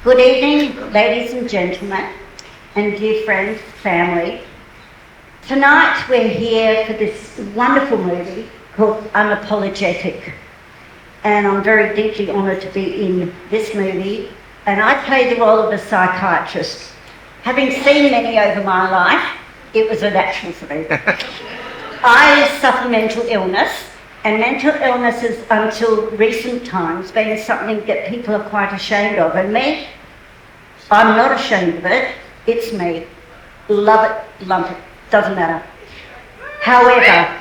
Good evening, ladies and gentlemen, and dear friends, family. Tonight we're here for this wonderful movie called Unapologetic, and I'm very deeply honoured to be in this movie, and I play the role of a psychiatrist. Having seen many over my life, it was a natural for me. I suffer mental illness, and mental illness has, until recent times, been something that people are quite ashamed of. And me, I'm not ashamed of it. It's me. Love it, lump it, doesn't matter. However,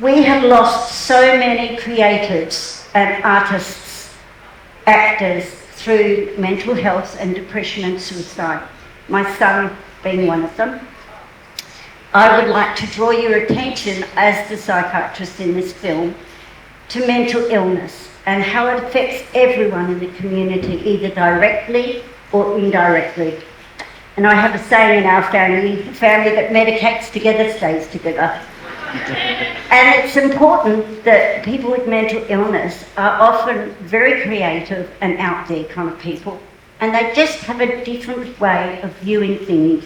we have lost so many creatives and artists, actors, through mental health and depression and suicide. My son being one of them. I would like to draw your attention, as the psychiatrist in this film, to mental illness and how it affects everyone in the community, either directly or indirectly. And I have a saying in our family that medicates together stays together. And it's important that people with mental illness are often very creative and out there kind of people, and they just have a different way of viewing things.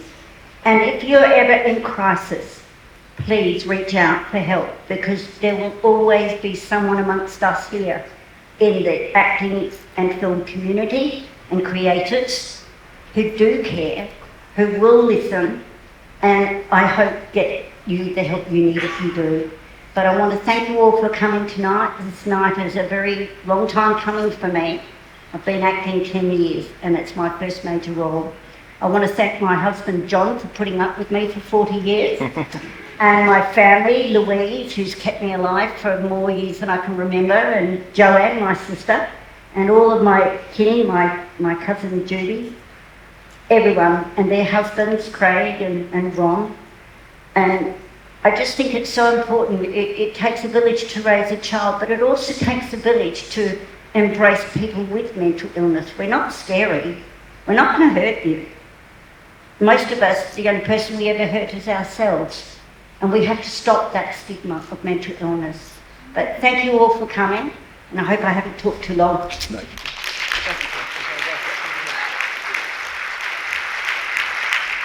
And if you're ever in crisis, please reach out for help, because there will always be someone amongst us here in the acting and film community and creators who do care, who will listen, and I hope get you the help you need if you do. But I want to thank you all for coming tonight. This night is a very long time coming for me. I've been acting 10 years and it's my first major role. I want to thank my husband John for putting up with me for 40 years and my family, Louise, who's kept me alive for more years than I can remember, and Joanne, my sister, and all of my kin, my cousin Judy, everyone, and their husbands, Craig and Ron. And I just think it's so important. It takes a village to raise a child, but it also takes a village to embrace people with mental illness. We're not scary. We're not going to hurt you. Most of us, the only person we ever hurt is ourselves. And we have to stop that stigma of mental illness. But thank you all for coming, and I hope I haven't talked too long. No.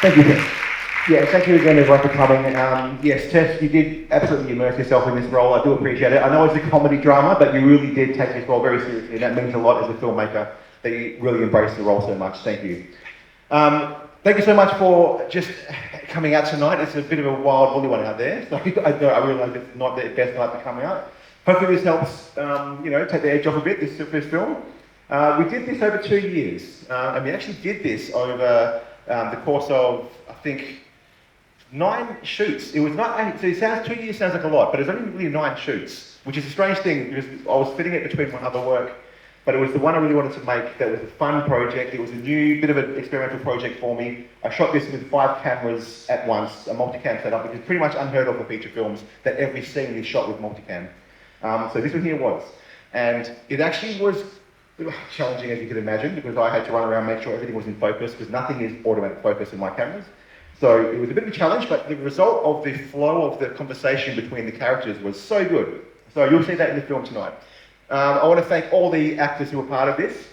Thank you, Tess. Yeah, thank you again everyone for coming. Yes, Tess, you did absolutely immerse yourself in this role. I do appreciate it. I know it's a comedy drama, but you really did take this role very seriously, and that means a lot as a filmmaker, that you really embraced the role so much. Thank you. Thank you so much for just coming out tonight. It's a bit of a wild, woolly one out there, so I realise it's not the best night to come out. Hopefully this helps, take the edge off a bit, this first film. We did this over 2 years, and we actually did this over the course of, I think, 9 shoots. It was not 8, so it sounds 2 years sounds like a lot, but it's only really 9 shoots, which is a strange thing because I was fitting it between my other work, but it was the one I really wanted to make that was a fun project. It was a new bit of an experimental project for me. I shot this with 5 cameras at once, a multicam setup, which is pretty much unheard of for feature films, that every scene is shot with multicam. So this one here was. And it actually was challenging, as you could imagine, because I had to run around and make sure everything was in focus, because nothing is automatic focus in my cameras. So it was a bit of a challenge, but the result of the flow of the conversation between the characters was so good. So you'll see that in the film tonight. I want to thank all the actors who were part of this.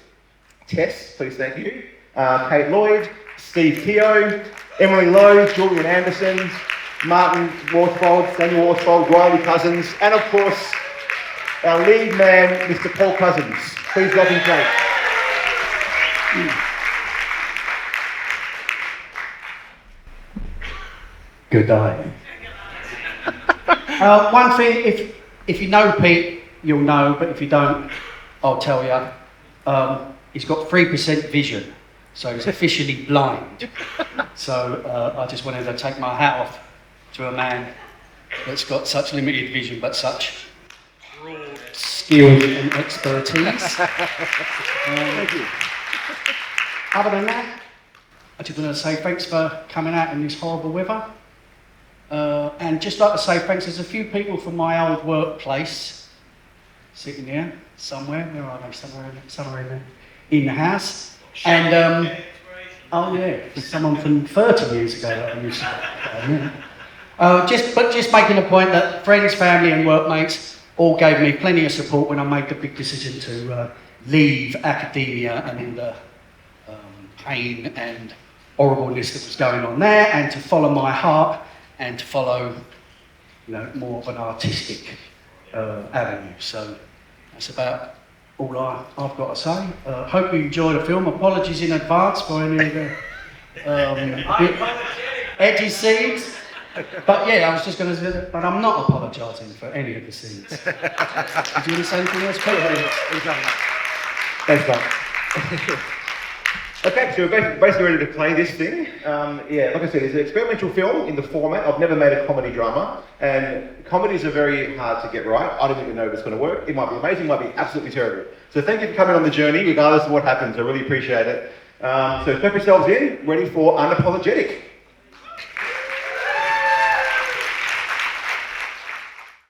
Tess, please thank you. Kate Lloyd, Steve Keogh, Emily Lowe, Julian Anderson, Martin Worsfold, Daniel Worsfold, Riley Cousins, and of course, our lead man, Mr. Paul Cousins. Please welcome Kate. Good day. One thing, if you know Pete, you'll know, but if you don't, I'll tell you. He's got 3% vision, so he's officially blind. So I just wanted to take my hat off to a man that's got such limited vision, but such broad skills and expertise. Thank you. Other than that, I just want to say thanks for coming out in this horrible weather. And just like to say thanks, there's a few people from my old workplace sitting here somewhere. Where are they? Somewhere in the house. And oh yeah, someone from 30 years ago that I used to just making a point that friends, family, and workmates all gave me plenty of support when I made the big decision to leave academia and pain and horribleness that was going on there, and to follow my heart and to follow, more of an artistic avenue. So that's about all I've got to say. Hope you enjoy the film. Apologies in advance for any of the edgy scenes. But yeah, I was just going to say, but I'm not apologising for any of the scenes. Do you want to say anything else, Pete? Thanks, mate. Okay, so we're basically ready to play this thing. Like I said, it's an experimental film in the format. I've never made a comedy drama, and comedies are very hard to get right. I don't even know if it's going to work. It might be amazing, it might be absolutely terrible. So thank you for coming on the journey, regardless of what happens. I really appreciate it. So strap yourselves in, ready for Unapologetic.